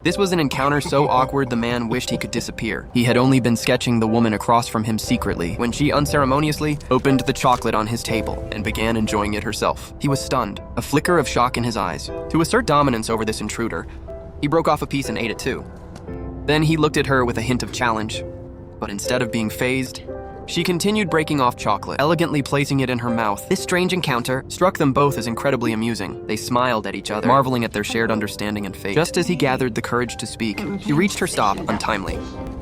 This was an encounter so awkward the man wished he could disappear. He had only been sketching the woman across from him secretly when she unceremoniously opened the chocolate on his table and began enjoying it herself. He was stunned, a flicker of shock in his eyes. To assert dominance over this intruder, he broke off a piece and ate it too. Then he looked at her with a hint of challenge, but instead of being fazed, she continued breaking off chocolate, elegantly placing it in her mouth. This strange encounter struck them both as incredibly amusing. They smiled at each other, marveling at their shared understanding and fate. Just as he gathered the courage to speak, she reached her stop untimely.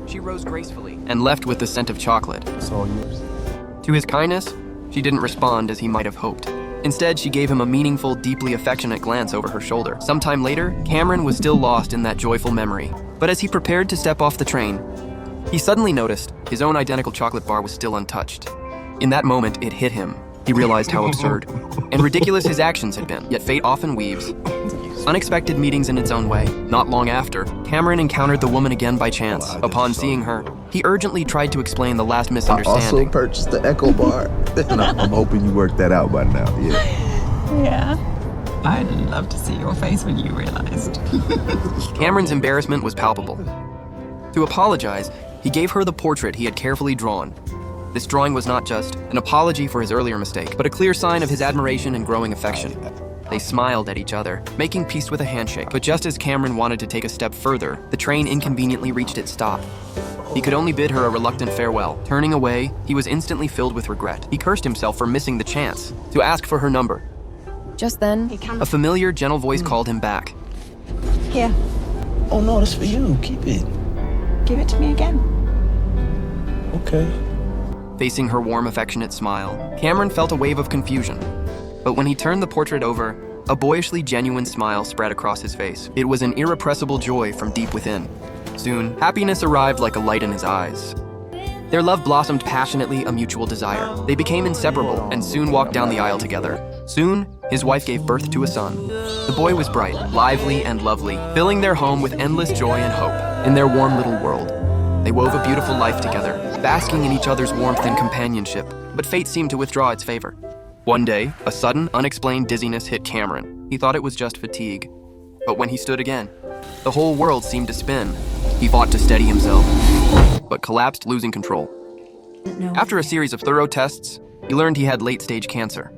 She rose gracefully and left with the scent of chocolate. It's all yours. To his kindness, she didn't respond as he might have hoped. Instead, she gave him a meaningful, deeply affectionate glance over her shoulder. Sometime later, Cameron was still lost in that joyful memory. But as he prepared to step off the train, he suddenly noticed his own identical chocolate bar was still untouched. In that moment, it hit him. He realized how absurd and ridiculous his actions had been. Yet fate often weaves unexpected meetings in its own way. Not long after, Cameron encountered the woman again by chance. Upon seeing her, he urgently tried to explain the last I misunderstanding. also purchased the Echo Bar. And I'm hoping you worked that out by now. Yeah. I'd love to see your face when you realized. Cameron's embarrassment was palpable. To apologize, he gave her the portrait he had carefully drawn. This drawing was not just an apology for his earlier mistake, but a clear sign of his admiration and growing affection. They smiled at each other, making peace with a handshake. But just as Cameron wanted to take a step further, the train inconveniently reached its stop. He could only bid her a reluctant farewell. Turning away, he was instantly filled with regret. He cursed himself for missing the chance to ask for her number. Just then, A familiar, gentle voice called him back. Here, Oh no, that's for you. Keep it. give it to me again. Okay. Facing her warm, affectionate smile, Cameron felt a wave of confusion. But when he turned the portrait over, a boyishly genuine smile spread across his face. It was an irrepressible joy from deep within. Soon, happiness arrived like a light in his eyes. Their love blossomed passionately, a mutual desire. They became inseparable and soon walked down the aisle together. Soon, his wife gave birth to a son. The boy was bright, lively, and lovely, filling their home with endless joy and hope. In their warm little world, they wove a beautiful life together, basking in each other's warmth and companionship, but fate seemed to withdraw its favor. One day, a sudden, unexplained dizziness hit Cameron. He thought it was just fatigue. But when he stood again, the whole world seemed to spin. He fought to steady himself, but collapsed, losing control. After a series of thorough tests, he learned he had late-stage cancer.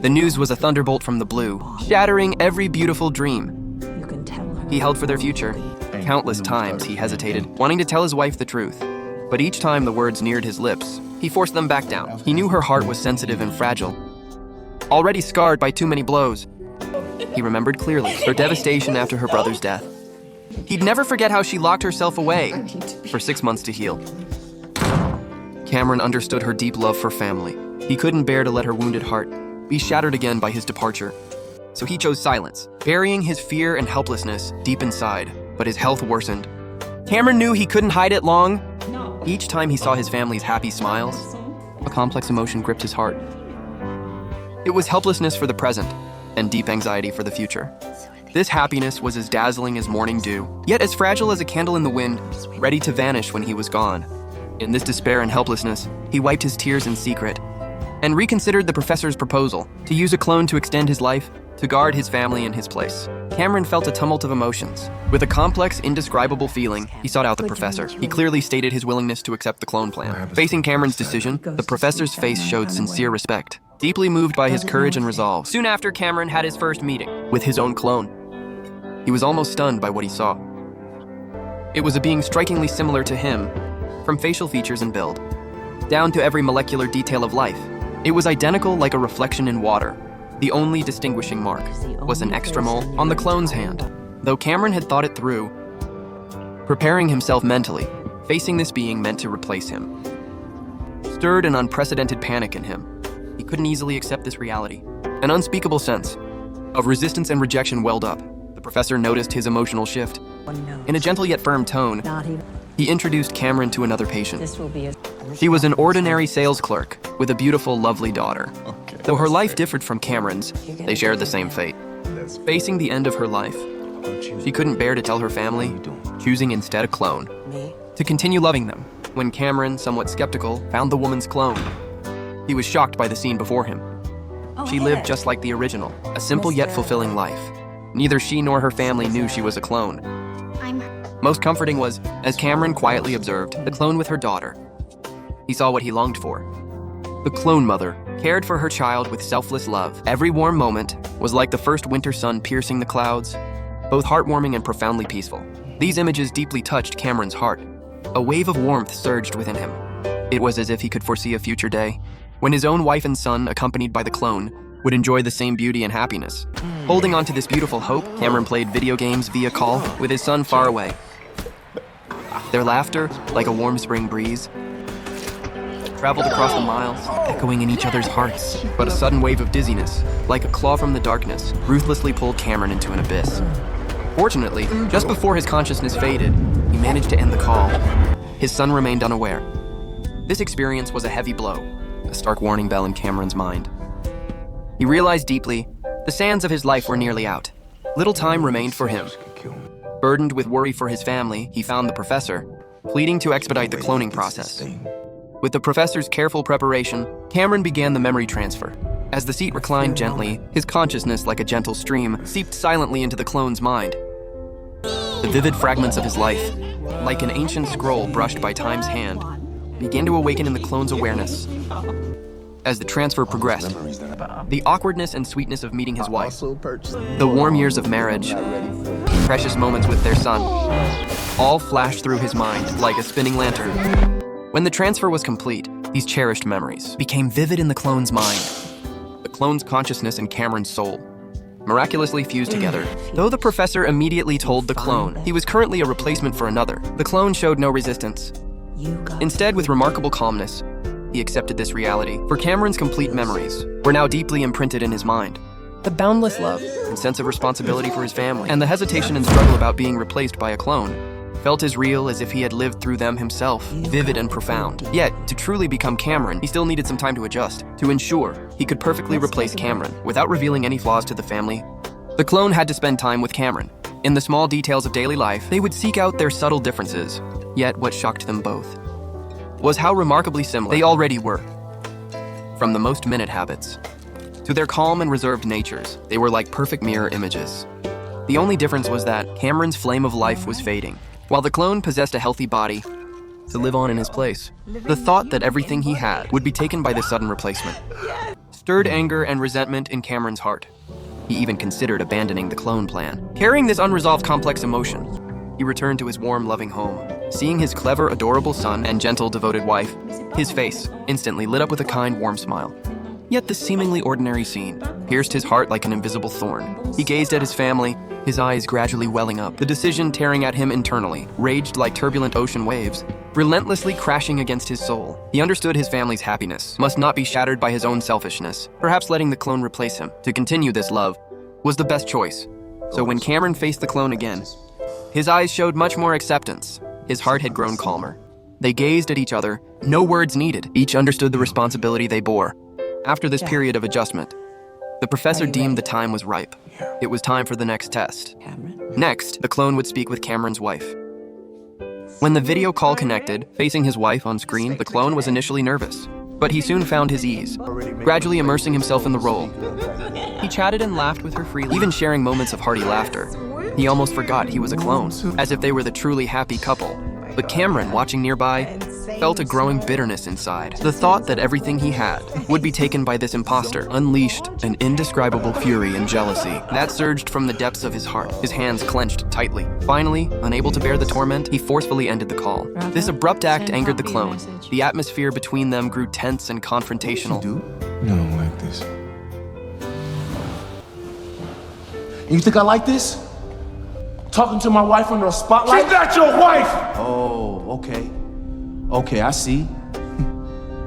The news was a thunderbolt from the blue, shattering every beautiful dream he held for their future. Countless times he hesitated, wanting to tell his wife the truth. But each time the words neared his lips, he forced them back down. He knew her heart was sensitive and fragile, already scarred by too many blows. He remembered clearly her devastation after her brother's death. He'd never forget how she locked herself away for 6 months to heal. Cameron understood her deep love for family. He couldn't bear to let her wounded heart be shattered again by his departure. So he chose silence, burying his fear and helplessness deep inside, but his health worsened. Cameron knew he couldn't hide it long. Each time he saw his family's happy smiles, a complex emotion gripped his heart. It was helplessness for the present and deep anxiety for the future. This happiness was as dazzling as morning dew, yet as fragile as a candle in the wind, ready to vanish when he was gone. In this despair and helplessness, he wiped his tears in secret and reconsidered the professor's proposal to use a clone to extend his life, to guard his family in his place. Cameron felt a tumult of emotions. With a complex, indescribable feeling, he sought out the professor. He clearly stated his willingness to accept the clone plan. Facing Cameron's decision, the professor's face showed sincere respect, deeply moved by his courage and resolve. Soon after, Cameron had his first meeting with his own clone. He was almost stunned by what he saw. It was a being strikingly similar to him, from facial features and build, down to every molecular detail of life. It was identical like a reflection in water. The only distinguishing mark was an extra mole on the clone's hand. Though Cameron had thought it through, preparing himself mentally, facing this being meant to replace him stirred an unprecedented panic in him. He couldn't easily accept this reality. An unspeakable sense of resistance and rejection welled up. The professor noticed his emotional shift. In a gentle yet firm tone, he introduced Cameron to another patient. She was an ordinary sales clerk with a beautiful, lovely daughter. Though her life differed from Cameron's, they shared the same fate. Facing the end of her life, she couldn't bear to tell her family, choosing instead a clone, to continue loving them. When Cameron, somewhat skeptical, found the woman's clone, he was shocked by the scene before him. She lived just like the original, a simple yet fulfilling life. Neither she nor her family knew she was a clone. I'm... Most comforting was, as Cameron quietly observed the clone with her daughter, he saw what he longed for. The clone mother cared for her child with selfless love. Every warm moment was like the first winter sun piercing the clouds, both heartwarming and profoundly peaceful. These images deeply touched Cameron's heart. A wave of warmth surged within him. It was as if he could foresee a future day when his own wife and son, accompanied by the clone, would enjoy the same beauty and happiness. Holding on to this beautiful hope, Cameron played video games via call with his son far away. Their laughter, like a warm spring breeze, traveled across the miles, echoing in each other's hearts. But a sudden wave of dizziness, like a claw from the darkness, ruthlessly pulled Cameron into an abyss. Fortunately, just before his consciousness faded, he managed to end the call. His son remained unaware. This experience was a heavy blow, a stark warning bell in Cameron's mind. He realized deeply, the sands of his life were nearly out. Little time remained for him. Burdened with worry for his family, he found the professor, pleading to expedite the cloning process. With the professor's careful preparation, Cameron began the memory transfer. As the seat reclined gently, his consciousness, like a gentle stream, seeped silently into the clone's mind. The vivid fragments of his life, like an ancient scroll brushed by time's hand, began to awaken in the clone's awareness. As the transfer progressed, the awkwardness and sweetness of meeting his wife, the warm years of marriage, precious moments with their son, all flashed through his mind like a spinning lantern. When the transfer was complete, these cherished memories became vivid in the clone's mind. The clone's consciousness and Cameron's soul miraculously fused together. Though the professor immediately told the clone he was currently a replacement for another, the clone showed no resistance. Instead, with remarkable calmness, he accepted this reality, for Cameron's complete memories were now deeply imprinted in his mind. The boundless love and sense of responsibility for his family, and the hesitation and struggle about being replaced by a clone, felt as real as if he had lived through them himself, vivid and profound. Yet, to truly become Cameron, he still needed some time to adjust, to ensure he could perfectly replace Cameron without revealing any flaws to the family. The clone had to spend time with Cameron. In the small details of daily life, they would seek out their subtle differences. Yet what shocked them both was how remarkably similar they already were. From the most minute habits to their calm and reserved natures, they were like perfect mirror images. The only difference was that Cameron's flame of life was fading, while the clone possessed a healthy body to live on in his place. The thought that everything he had would be taken by this sudden replacement stirred anger and resentment in Cameron's heart. He even considered abandoning the clone plan. Carrying this unresolved complex emotion, he returned to his warm, loving home. Seeing his clever, adorable son and gentle, devoted wife, his face instantly lit up with a kind, warm smile. Yet this seemingly ordinary scene pierced his heart like an invisible thorn. He gazed at his family, his eyes gradually welling up. The decision tearing at him internally raged like turbulent ocean waves, relentlessly crashing against his soul. He understood his family's happiness must not be shattered by his own selfishness. Perhaps letting the clone replace him to continue this love was the best choice. So when Cameron faced the clone again, his eyes showed much more acceptance. His heart had grown calmer. They gazed at each other, no words needed. Each understood the responsibility they bore. After this period of adjustment, the professor deemed the time was ripe. It was time for the next test. Next, the clone would speak with Cameron's wife. When the video call connected, facing his wife on screen, the clone was initially nervous, but he soon found his ease, gradually immersing himself in the role. He chatted and laughed with her freely, even sharing moments of hearty laughter. He almost forgot he was a clone, as if they were the truly happy couple. But Cameron, watching nearby, felt a growing bitterness inside. The thought that everything he had would be taken by this imposter unleashed an indescribable fury and jealousy that surged from the depths of his heart. His hands clenched tightly. Finally, unable to bear the torment, he forcefully ended the call. This abrupt act angered the clone. The atmosphere between them grew tense and confrontational. No, I don't like this. You think I like this? Talking to my wife under a spotlight? She's not your wife! Oh, okay. Okay, I see.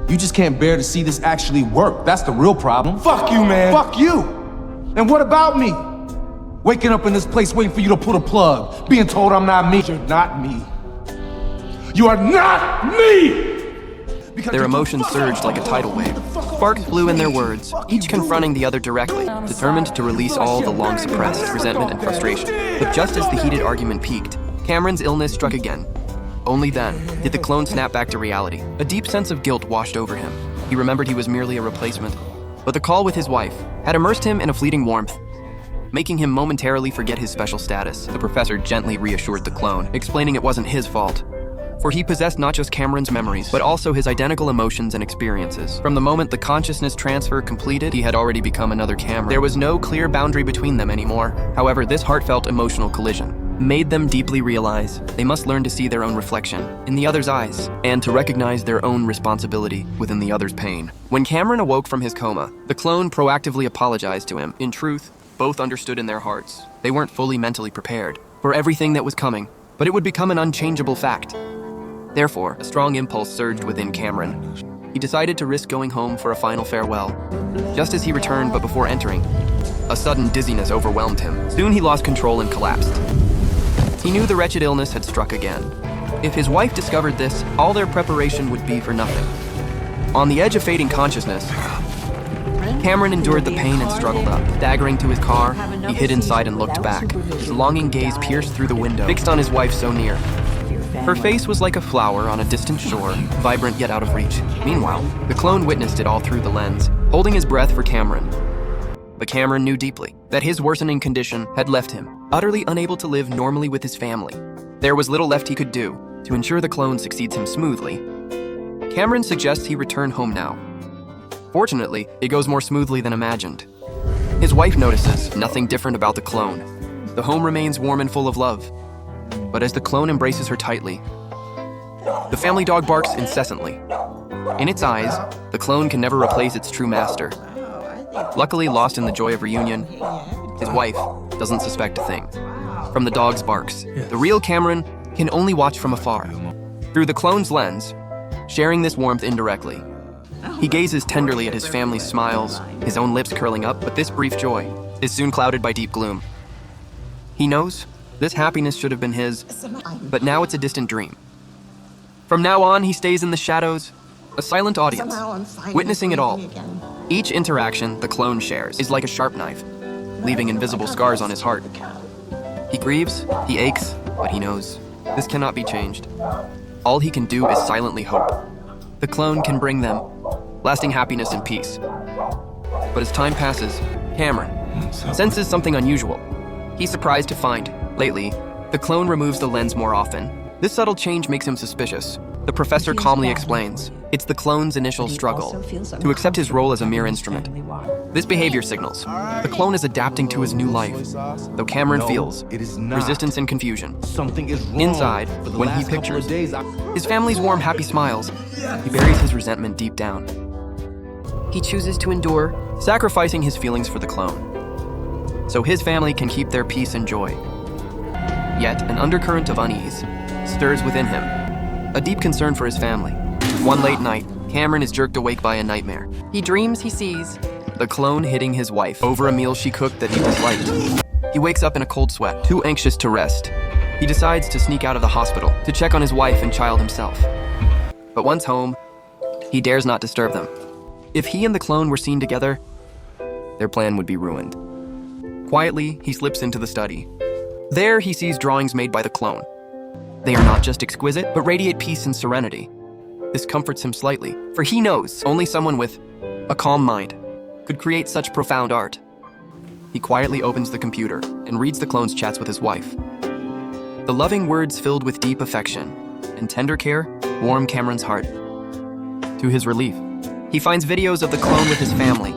You just can't bear to see this actually work. That's the real problem. Fuck you, man. Fuck you! And what about me? Waking up in this place waiting for you to pull a plug, being told I'm not me. You're not me. You are not me! Their emotions surged like a tidal wave. Sparks flew in their words, each confronting the other directly, determined to release all the long-suppressed resentment and frustration. But just as the heated argument peaked, Cameron's illness struck again. Only then did the clone snap back to reality. A deep sense of guilt washed over him. He remembered he was merely a replacement, but the call with his wife had immersed him in a fleeting warmth. making him momentarily forget his special status. The professor gently reassured the clone, explaining it wasn't his fault, for he possessed not just Cameron's memories, but also his identical emotions and experiences. From the moment the consciousness transfer completed, he had already become another Cameron. There was no clear boundary between them anymore. However, this heartfelt emotional collision made them deeply realize they must learn to see their own reflection in the other's eyes and to recognize their own responsibility within the other's pain. When Cameron awoke from his coma, the clone proactively apologized to him. In truth, both understood in their hearts. They weren't fully mentally prepared for everything that was coming, but it would become an unchangeable fact. Therefore, a strong impulse surged within Cameron. He decided to risk going home for a final farewell. Just as he returned, but before entering, a sudden dizziness overwhelmed him. Soon he lost control and collapsed. He knew the wretched illness had struck again. If his wife discovered this, all their preparation would be for nothing. On the edge of fading consciousness, Cameron endured the pain and struggled up. Staggering to his car, he hid inside and looked back. His longing gaze pierced through the window, fixed on his wife so near. Her face was like a flower on a distant shore, vibrant yet out of reach. Meanwhile, the clone witnessed it all through the lens, holding his breath for Cameron. But Cameron knew deeply that his worsening condition had left him utterly unable to live normally with his family. There was little left he could do to ensure the clone succeeds him smoothly. Cameron suggests he return home now. Fortunately, it goes more smoothly than imagined. His wife notices nothing different about the clone. The home remains warm and full of love. But as the clone embraces her tightly, the family dog barks incessantly. In its eyes, the clone can never replace its true master. Luckily, lost in the joy of reunion, his wife doesn't suspect a thing. From the dog's barks, the real Cameron can only watch from afar. Through the clone's lens, sharing this warmth indirectly, he gazes tenderly at his family's smiles, his own lips curling up, but this brief joy is soon clouded by deep gloom. He knows this happiness should have been his, but now it's a distant dream. From now on, he stays in the shadows, a silent audience, witnessing it all. Each interaction the clone shares is like a sharp knife, leaving invisible scars on his heart. He grieves, he aches, but he knows this cannot be changed. All he can do is silently hope. The clone can bring them lasting happiness and peace. But as time passes, Cameron senses something unusual. He's surprised to find, lately, the clone removes the lens more often. This subtle change makes him suspicious. The professor calmly explains it's the clone's initial struggle to accept his role as a mere instrument. This behavior signals the clone is adapting to his new life, though Cameron feels resistance and confusion. Something is wrong. Inside, when he pictures his family's warm, happy smiles, he buries his resentment deep down. He chooses to endure, sacrificing his feelings for the clone, so his family can keep their peace and joy. Yet, an undercurrent of unease stirs within him, a deep concern for his family. One late night, Cameron is jerked awake by a nightmare. He dreams he sees the clone hitting his wife over a meal she cooked that he disliked. He wakes up in a cold sweat, too anxious to rest. He decides to sneak out of the hospital to check on his wife and child himself. But once home, he dares not disturb them. If he and the clone were seen together, their plan would be ruined. Quietly, he slips into the study. There, he sees drawings made by the clone. They are not just exquisite, but radiate peace and serenity. This comforts him slightly, for he knows only someone with a calm mind could create such profound art. He quietly opens the computer and reads the clone's chats with his wife. The loving words filled with deep affection and tender care warm Cameron's heart. To his relief, he finds videos of the clone with his family.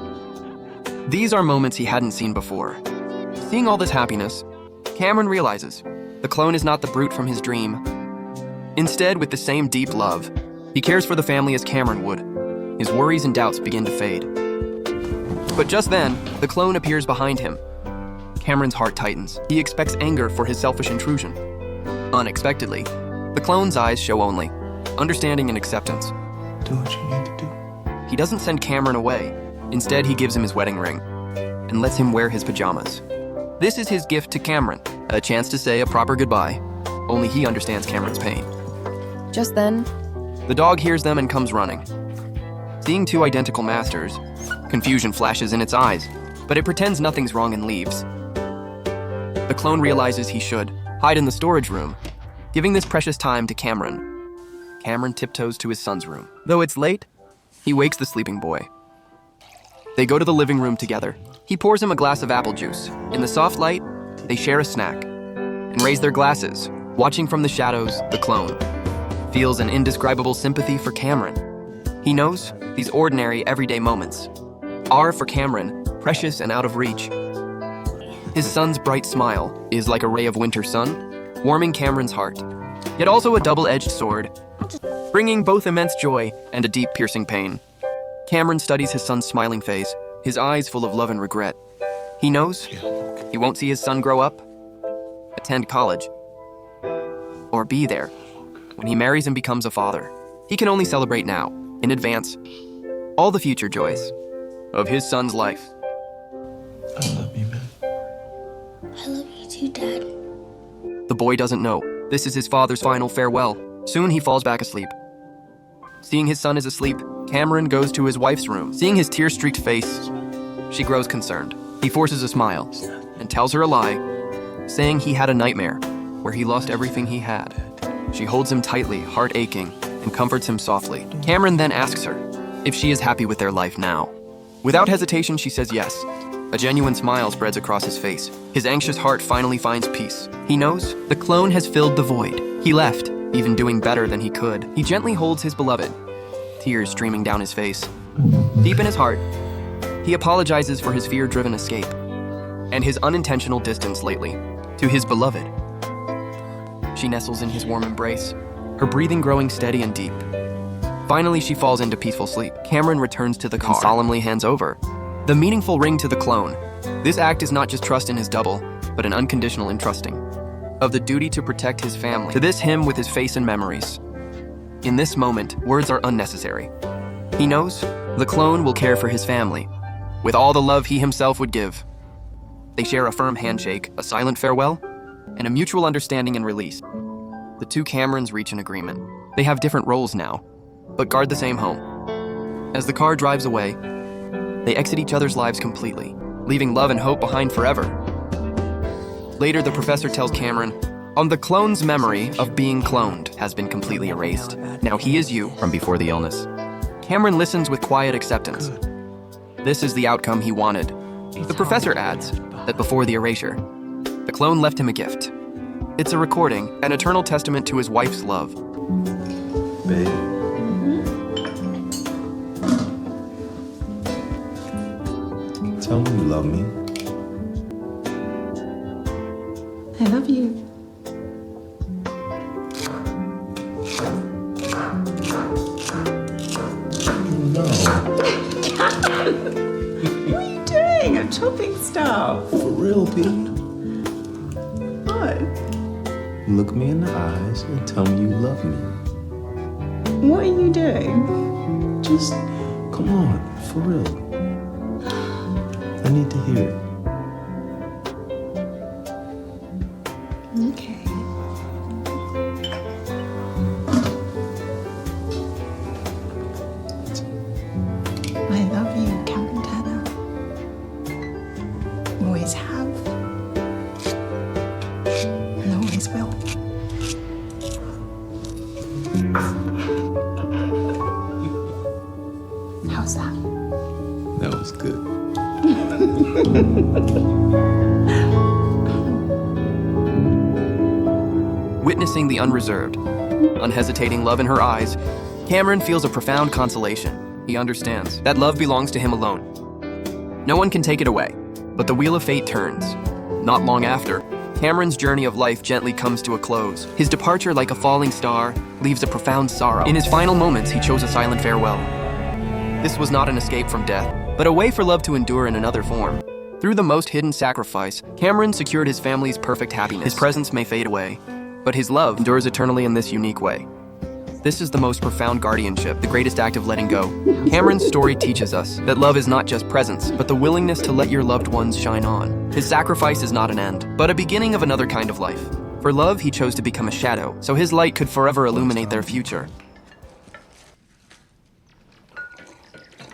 These are moments he hadn't seen before. Seeing all this happiness, Cameron realizes the clone is not the brute from his dream. Instead, with the same deep love, he cares for the family as Cameron would. His worries and doubts begin to fade. But just then, the clone appears behind him. Cameron's heart tightens. He expects anger for his selfish intrusion. Unexpectedly, the clone's eyes show only understanding and acceptance. Do what you need to do. He doesn't send Cameron away. Instead, he gives him his wedding ring and lets him wear his pajamas. This is his gift to Cameron, a chance to say a proper goodbye. Only he understands Cameron's pain. Just then, the dog hears them and comes running. Seeing two identical masters, confusion flashes in its eyes, but it pretends nothing's wrong and leaves. The clone realizes he should hide in the storage room, giving this precious time to Cameron. Cameron tiptoes to his son's room. Though it's late, he wakes the sleeping boy. They go to the living room together. He He pours him a glass of apple juice. In the soft light, they share a snack and raise their glasses. Watching from the shadows, the clone feels an indescribable sympathy for Cameron. He knows these ordinary, everyday moments are, for Cameron, precious and out of reach. His son's bright smile is like a ray of winter sun, warming Cameron's heart, yet also a double-edged sword, bringing both immense joy and a deep, piercing pain. Cameron studies his son's smiling face, his eyes full of love and regret. He knows he won't see his son grow up, attend college, or be there when he marries and becomes a father. He can only celebrate now, in advance, all the future joys of his son's life. I love you, man. I love you too, Dad. The boy doesn't know. This is his father's final farewell. Soon he falls back asleep. Seeing his son is asleep, Cameron goes to his wife's room. Seeing his tear-streaked face, she grows concerned. He forces a smile and tells her a lie, saying he had a nightmare where he lost everything he had. She holds him tightly, heart aching, and comforts him softly. Cameron then asks her if she is happy with their life now. Without hesitation, she says yes. A genuine smile spreads across his face. His anxious heart finally finds peace. He knows the clone has filled the void. He left, even doing better than he could. He gently holds his beloved, tears streaming down his face. Deep in his heart, he apologizes for his fear-driven escape and his unintentional distance lately to his beloved. She nestles in his warm embrace, her breathing growing steady and deep. Finally, she falls into peaceful sleep. Cameron returns to the car and solemnly hands over the meaningful ring to the clone. This act is not just trust in his double, but an unconditional entrusting of the duty to protect his family. To this him with his face and memories. In this moment, words are unnecessary. He knows the clone will care for his family with all the love he himself would give. They share a firm handshake, a silent farewell, and a mutual understanding and release. The two Camerons reach an agreement. They have different roles now, but guard the same home. As the car drives away, they exit each other's lives completely, leaving love and hope behind forever. Later, the professor tells Cameron, the clone's memory of being cloned has been completely erased. Now he is you from before the illness. Cameron listens with quiet acceptance. This is the outcome he wanted. The professor adds that before the erasure, the clone left him a gift. It's a recording, an eternal testament to his wife's love. Babe. Tell me you love me. I love you. No. What are you doing? I'm chopping stuff. For real, Pete. What? Look me in the eyes and tell me you love me. What are you doing? Just, come on, for real. I need to hear it. Okay. I love you, Cameron Turner. Always have. And always will. How's that? That was good. Witnessing the unreserved, unhesitating love in her eyes, Cameron feels a profound consolation. He understands that love belongs to him alone. No one can take it away, but the wheel of fate turns. Not long after, Cameron's journey of life gently comes to a close. His departure, like a falling star, leaves a profound sorrow. In his final moments, he chose a silent farewell. This was not an escape from death, but a way for love to endure in another form. Through the most hidden sacrifice, Cameron secured his family's perfect happiness. His presence may fade away, but his love endures eternally in this unique way. This is the most profound guardianship, the greatest act of letting go. Cameron's story teaches us that love is not just presence, but the willingness to let your loved ones shine on. His sacrifice is not an end, but a beginning of another kind of life. For love, he chose to become a shadow, so his light could forever illuminate their future.